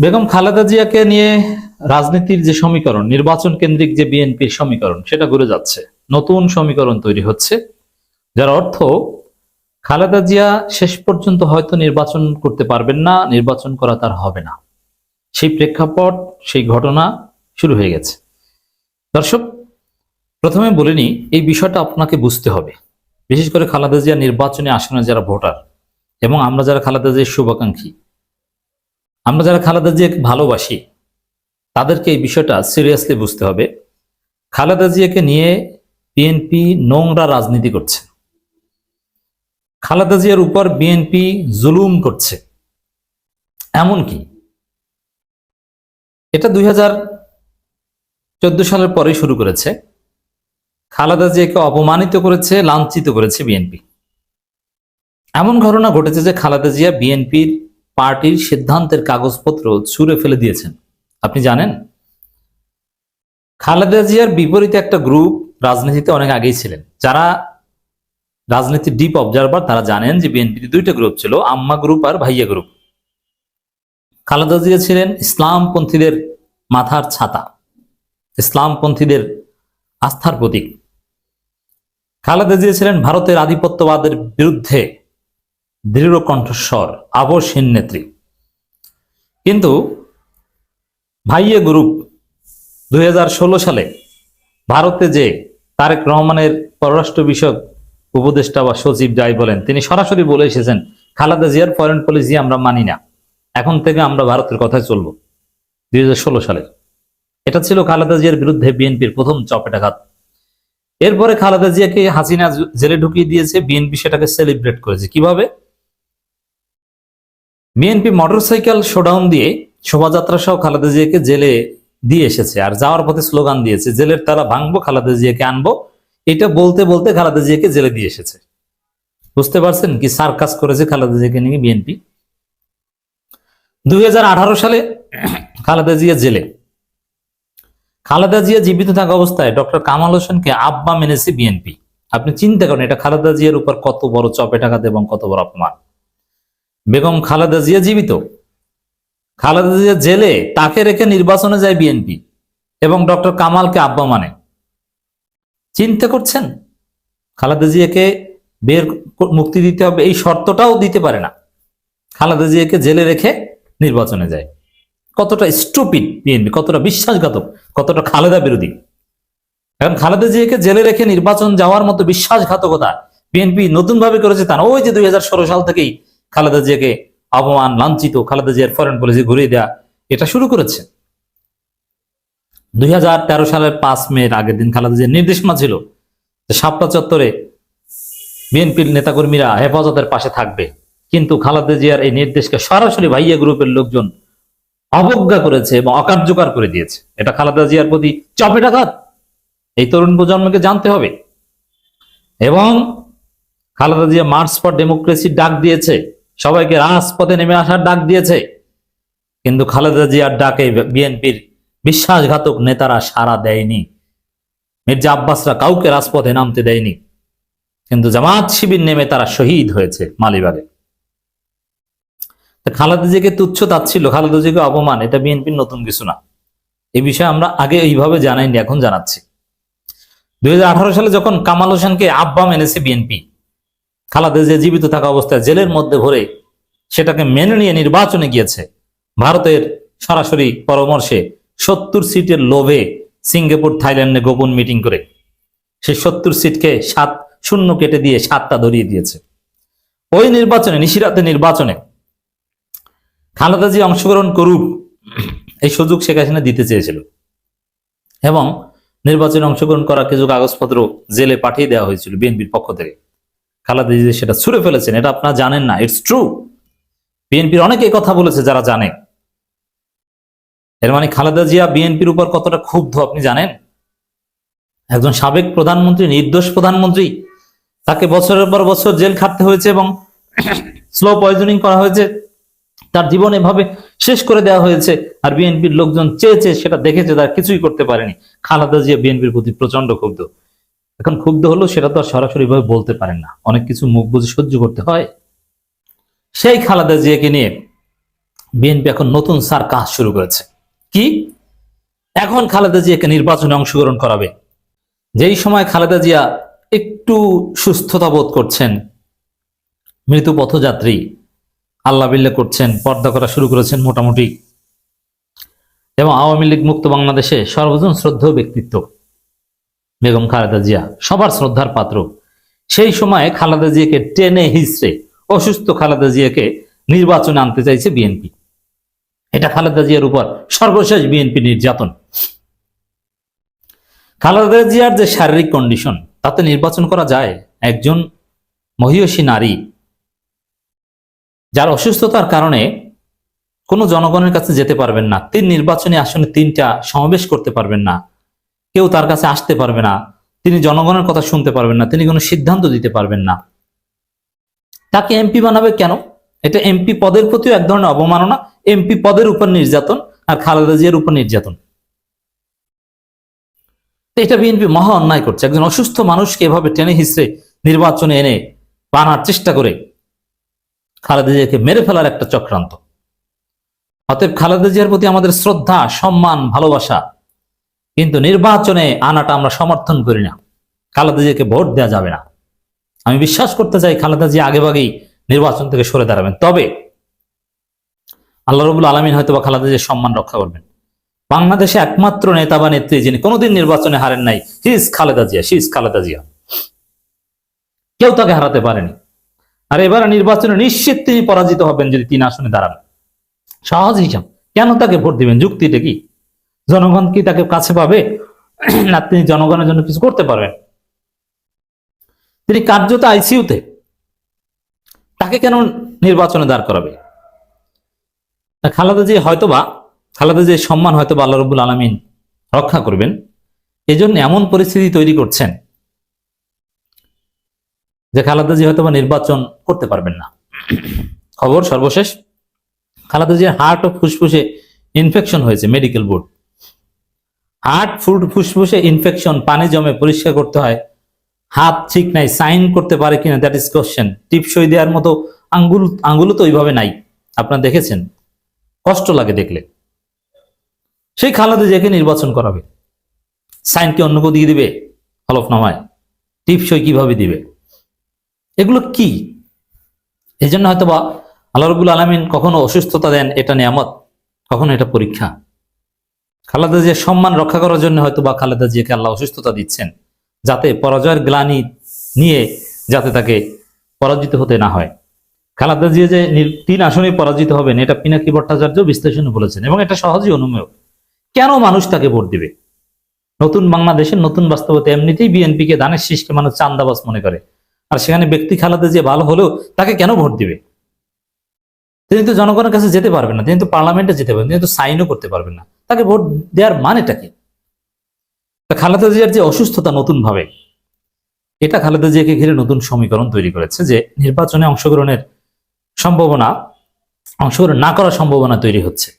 বেগম খালেদা জিয়াকে নিয়ে রাজনীতির যে সমীকরণ, নির্বাচন কেন্দ্রিক যে বিএনপির সমীকরণ, সেটা ঘুরে যাচ্ছে। নতুন সমীকরণ তৈরি হচ্ছে, যার অর্থ খালেদা জিয়া শেষ পর্যন্ত হয়তো নির্বাচন করতে পারবেন না, নির্বাচন করা তার হবে না। সেই প্রেক্ষাপট, সেই ঘটনা শুরু হয়ে গেছে। দর্শক, প্রথমে বলে নিই, এই বিষয়টা আপনাকে বুঝতে হবে। বিশেষ করে খালেদা জিয়া নির্বাচনে আসনে যারা ভোটার এবং আমরা যারা খালেদা জিয়ার শুভাকাঙ্ক্ষী, আমরা যারা খালেদা জিয়াকে ভালোবাসি, তাদেরকে এই বিষয়টা সিরিয়াসলি বুঝতে হবে। খালেদা জিয়াকে নিয়ে বিএনপি নোংরা রাজনীতি করছে, খালেদা জিয়ার উপর বিএনপি জুলুম করছে। এমনকি এটা 2014 সালের পরে শুরু করেছে। খালেদা জিয়াকে অপমানিত করেছে, লাঞ্ছিত করেছে বিএনপি। এমন ঘটনা ঘটেছে যে খালেদা জিয়া বিএনপির পার্টির সিদ্ধান্তের কাগজপত্র ছুঁড়ে ফেলে দিয়েছেন। আপনি জানেন, খালেদা জিয়ার বিপরীতে একটা গ্রুপ রাজনীতিতে অনেক আগেই ছিলেন। যারা রাজনীতির ডিপ অবজারভার তারা জানেন যে বিএনপিতে দুইটা গ্রুপ ছিল, আম্মা গ্রুপ আর ভাইয়া গ্রুপ। খালেদা জিয়া ছিলেন ইসলামপন্থীদের মাথার ছাতা, ইসলামপন্থীদের আস্থার প্রতীক। খালেদা জিয়া ছিলেন ভারতের আধিপত্যবাদের বিরুদ্ধে দৃঢ় কণ্ঠস্বর, আবশ্যহীন নেত্রী। কিন্তু ভাইয়া গ্রুপ 2016 সালে ভারতে যে তারেক রহমানের পররাষ্ট্র বিষয়ক উপদেষ্টা বা সচিব যাই বলেন, তিনি সরাসরি বলে এসেছেন খালেদা জিয়ার ফরেন পলিসি আমরা মানি না, এখন থেকে আমরা ভারতের কথায় চলবো। 2016 সালে এটা ছিল খালেদা জিয়ার বিরুদ্ধে বিএনপির প্রথম চপেটাঘাত। এরপরে খালেদা জিয়াকে হাসিনা জেলে ঢুকিয়ে দিয়েছে, বিএনপি সেটাকে সেলিব্রেট করেছে। কিভাবে? বিএনপি মোটরসাইকেল শোডাউন দিয়ে শোভাযাত্রা সহ খালেদা জিয়াকে জেলে দিয়ে এসেছে, আর যাওয়ার পথে স্লোগান দিয়েছে জেলের তালা ভাঙবো, খালেদা জিয়াকে আনবো। এটা বলতে বলতে খালেদা জিয়াকে জেলে দিয়ে এসেছে। বুঝতে পারছেন কি সার্কাস করেছে খালেদা জিয়াকে নিয়ে বিএনপি? 2018 সালে খালেদা জিয়া জেলে। খালেদা জিয়া জীবিত থাকা অবস্থায় ডক্টর কামাল হোসেনকে আব্বা মেনেছে বিএনপি। আপনি চিন্তা করেন এটা খালেদা জিয়ার উপর কত বড় চপেটাঘাত এবং কত বড় অপমান। বেগম খালেদা জিয়া জীবিত, খালেদা জিয়া জেলে, তাকে রেখে নির্বাচনে যায় বিএনপি এবং ডক্টর কামালকে আব্বা মানে। চিন্তা করছেন? খালেদা জিয়াকে বের মুক্তি দিতে হবে এই শর্তটাও দিতে পারে না, খালেদা জিয়াকে জেলে রেখে নির্বাচনে যায়। কতটা স্টুপিড বিএনপি, কতটা বিশ্বাসঘাতক, কতটা খালেদা বিরোধী। এখন খালেদা জিয়াকে জেলে রেখে নির্বাচন যাওয়ার মতো বিশ্বাসঘাতকতা বিএনপি নতুন ভাবে করেছে তা না। ওই যে 2016 সাল থেকেই খালেদা জিয়াকে অপমান, লাঞ্ছিত, খালেদা জিয়ার ফরেন পলিসি ঘুরিয়ে দেয়া এটা শুরু করেছে। 2013 সালের 5 মের আগের দিন খালেদা জিয়ার নির্দেশনা ছিল যে শাপলা চত্বরে বিএনপির নেতাকর্মীরা হেফাজতের পাশে থাকবে, কিন্তু খালেদা জিয়ার এই নির্দেশকে সরাসরি ভাইয়া গ্রুপের লোকজন অবজ্ঞা করেছে এবং অকার্যকর করে দিয়েছে। এটা খালেদা জিয়ার প্রতি চপেটাঘাত, এই তরুণ প্রজন্মকে জানতে হবে। এবং খালেদা জিয়া মার্চ ফর ডেমোক্রেসির ডাক দিয়েছে, সবাইকে রাজপথে নেমে আসার ডাক দিয়েছে, কিন্তু খালেদা জিয়ার ডাকে বিএনপির বিশ্বাসঘাতক নেতারা সাড়া দেয়নি। মির্জা আব্বাসরা কাউকে রাজপথে নামতে দেয়নি, কিন্তু জামাত শিবির নেমে তারা শহীদ হয়েছে মালিবাগে। খালেদা জিয়াকে তুচ্ছ তাচ্ছিল্য, খালেদা জিয়াকে অপমান, এটা বিএনপির নতুন কিছু না। এই বিষয়ে আমরা আগে এইভাবে জানাইনি, এখন জানাচ্ছি। 2018 সালে যখন কামাল হোসেনকে আব্বা মেনেছে বিএনপি, খালেদা জিয়া জীবিত থাকা অবস্থায় জেলের মধ্যে ভরে সেটাকে মেনে নিয়ে নির্বাচনে গিয়েছে। ভারতের সরাসরি পরামর্শে 70 সিটের লোভে সিঙ্গাপুর, থাইল্যান্ডে গোপন মিটিং করে সেই 70 সিটকে 7-0 কেটে দিয়ে 7টা ধরিয়ে দিয়েছে। ওই নির্বাচনে, নিশিরাতে নির্বাচনে খালেদা জিয়া অংশগ্রহণ করুক, এই সুযোগ শেখ হাসিনা দিতে চেয়েছিল এবং নির্বাচনে অংশগ্রহণ করা কিছু কাগজপত্র জেলে পাঠিয়ে দেওয়া হয়েছিল বিএনপির পক্ষ থেকে। খালেদা জিয়া সেটা ছুঁড়ে ফেলেছেন, এটা আপনারা জানেন না। ইটস ট্রু, বিএনপির অনেকে কথা বলেছে যারা জানে। এর মানে খালেদা জিয়া বিএনপির উপর কতটা ক্ষুব্ধ আপনি জানেন? একজন সাবেক প্রধানমন্ত্রী, নির্দোষ প্রধানমন্ত্রী, তাকে বছরের পর বছর জেল খাটতে হয়েছে এবং স্লো পয়জনিং করা হয়েছে, তার জীবন এভাবে শেষ করে দেওয়া হয়েছে, আর বিএনপির লোকজন চেয়েছে সেটা দেখেছে, তার কিছুই করতে পারেনি। খালেদা জিয়া বিএনপির প্রতি প্রচন্ড ক্ষুব্ধ। এখন ক্ষুব্ধ হলো সেটা তো আর সরাসরি ভাবে বলতে পারেন না, অনেক কিছু মুখ বুঝে সহ্য করতে হয়। সেই খালেদা জিয়াকে নিয়ে বিএনপি এখন নতুন সার্কাস শুরু করেছে। কি? এখন খালেদা জিয়াকে নির্বাচনে অংশগ্রহণ করাবে। যেই সময় খালেদা জিয়া একটু সুস্থতা বোধ করছেন, মৃত পথযাত্রী, আল্লাহ বিল্লাহ করছেন, পর্দা করা শুরু করেছেন মোটামুটি, এবং আওয়ামী লীগ মুক্ত বাংলাদেশে সর্বজন শ্রদ্ধেয় ব্যক্তিত্ব বেগম খালেদা জিয়া সবার শ্রদ্ধার পাত্র, সেই সময়ে খালেদা জিয়াকে টেনে হিচড়ে অসুস্থ খালেদা জিয়াকে নির্বাচনে আনতে চাইছে বিএনপি। এটা খালেদা জিয়ার উপর সর্বশেষ বিএনপি নির্যাতন। খালেদা জিয়ার যে শারীরিক কন্ডিশন, তাতে নির্বাচন করা যায়? একজন মহিয়সী নারী যার অসুস্থতার কারণে কোনো জনগণের কাছে যেতে পারবেন না, তিনি নির্বাচনী আসনে 3টা সমাবেশ করতে পারবেন না, কেউ তার কাছে আসতে পারবে না, তিনি জনগণের কথা শুনতে পারবেন না, তিনি কোনো সিদ্ধান্ত দিতে পারবেন না, তাকে এমপি বানাবে কেন? এটা এমপি পদের প্রতিও এক ধরনের অবমাননা, এমপি পদের উপর নির্যাতন, আর খালেদা জিয়ার উপর নির্যাতন। এটা বিএনপি মহা অন্যায় করছে। একজন অসুস্থ মানুষকে এভাবে টেনে হিসড়ে নির্বাচনে এনে বানার চেষ্টা করে খালেদা জিয়াকে মেরে ফেলার একটা চক্রান্ত। অতএব খালেদা জিয়ার প্রতি আমাদের শ্রদ্ধা, সম্মান, ভালোবাসা, কিন্তু নির্বাচনে আনাটা আমরা সমর্থন করি না। খালেদা জিয়াকে ভোট দেওয়া যাবে না। আমি বিশ্বাস করতে চাই খালেদা জিয়া আগেভাগেই নির্বাচন থেকে সরে দাঁড়াবেন। তবে আল্লাহ রাব্বুল আলামিন হয়তো বা খালেদা জিয়ার সম্মান রক্ষা করবেন। বাংলাদেশে একমাত্র নেতা বা নেত্রী যিনি কোনোদিন নির্বাচনে হারেন নাই, he is Khaleda Zia, she is Khaleda Zia. কেউ তাকে হারাতে পারেনি। আর এবার নির্বাচনে নিশ্চিত তিনি পরাজিত হবেন যদি 3 আসনে দাঁড়ান। সহজ হিসাব। কেন তাকে ভোট দিবেন? যুক্তিটা কি? জনগণ কি তাকে কাছে পাবে না তিনি জনগণের জন্য কিছু করতে পারবেন? তিনি কার্যত আইসিইউতে, তাকে কেন নির্বাচনে দাঁড় করাবে? খালেদা জিয়া হয়তোবা, খালেদা জিয়ার সম্মান হয়তোবা আল্লাহ রাব্বুল আলামিন রক্ষা করবেন, এজন্য এমন পরিস্থিতি তৈরি করছেন যে খালেদা জিয়া হয়তোবা নির্বাচন করতে পারবেন না। খবর সর্বশেষ, খালেদা জিয়ার হার্ট ও ফুসফুসে ইনফেকশন হয়েছে। মেডিকেল বোর্ড, হার্ট ফুসফুসে ইনফেকশন, পানি জমে পরিষ্কার করতে হয়, হাত ঠিক নাই, সাইন করতে পারে কিনা দ্যাট ইজ কোশ্চেন। টিপসই দেওয়ার মতো আঙ্গুলও তো ওইভাবে নাই, আপনারা দেখেছেন, কষ্ট লাগে দেখলে। সেই খালেদা জিয়াকে নির্বাচন করাবে, সাইন কি অন্য কেউ দিয়ে দিবে? হলফনামায় টিপসই কিভাবে দিবে? এগুলো কি? এই জন্য হয়তো বা আল্লাহ রাব্বুল আলামিন কখনো অসুস্থতা দেন, এটা নিয়ামত, কখনো এটা পরীক্ষা। খালেদা জিয়ার সম্মান রক্ষা করার জন্য হয়তো বা খালেদা জিয়াকে আল্লাহ অসুস্থতা দিচ্ছেন, যাতে পরাজয়ের গ্লানি নিয়ে যাতে তাকে পরাজিত হতে না হয়। খালেদা জিয়া যে 3 আসনে পরাজিত হবেন, এটা পিনাকি ভট্টাচার্য বিশ্লেষণে বলেছেন, এবং এটা সহজেই অনুমেয়। কেন মানুষ তাকে ভোট দিবে? নতুন বাংলাদেশের নতুন বাস্তবতা, এমনিতেই বিএনপিকে ধানের শীষকে মানুষ চান্দাবাজ মনে করে, আর সেখানে ব্যক্তি খালেদা জিয়া ভালো হলেও তাকে কেন ভোট দিবে? তিনি তো জনগণের কাছে যেতে পারবেন না, তিনি তো পার্লামেন্টে যেতে পারবেন, তিনি তো সাইনও করতে পারবেন না, তাকে ভোট দেওয়ার মানেটা কি? খালেদা জিয়ার যে অসুস্থতা নতুন ভাবে, এটা খালেদা জিয়াকে ঘিরে নতুন সমীকরণ তৈরি করেছে যে নির্বাচনে অংশগ্রহণ না করার সম্ভাবনা তৈরি হচ্ছে।